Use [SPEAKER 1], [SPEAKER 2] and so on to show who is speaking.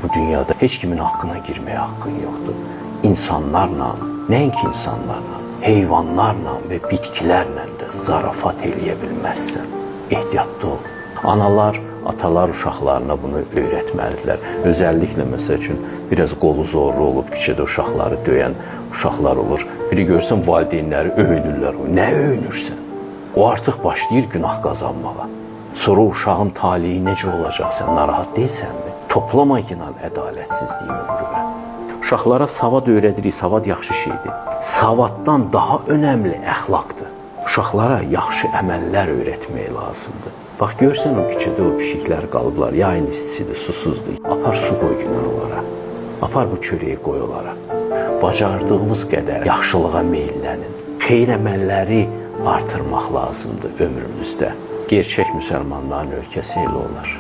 [SPEAKER 1] bu dünyada heç kimin haqqına girməyə haqqın yoxdur. İnsanlarla, nəinki insanlarla, heyvanlarla və bitkilərlə də zarafat eləyə bilməzsən. Ehtiyatlı ol. Analar, atalar uşaqlarına bunu öyrətməlidirlər. Özəlliklə, məsəl üçün, biraz qolu zorlu olub, küçədə uşaqları döyən uşaqlar olur. Biri görsən, valideynləri öyünürlər. Nə öyünürsən? O artıq başlayır günah qazanmağa. Sonra uşağın taliyi necə olacaq, sən narahat deyilsənmi? Toplama inan ədalətsizliyi ömrünə. Uşaqlara savad öyrədirik, savad yaxşı şeydir. Savaddan daha önəmli əxlaqdır. Uşaqlara yaxşı əməllər öyrətmək lazımdır. Bax, görsən o küçədə o pişiklər qalıblar, yayın istisidir, susuzdur. Apar su qoy günah onlara. Apar bu çörəyi qoy onlara. Bacardığımız qədər yaxşılığa meyillənin. Xeyr əməlləri artırmaq lazımdır ömrümüzdə. Gerçək müsəlmanların ölkəsi elə olar.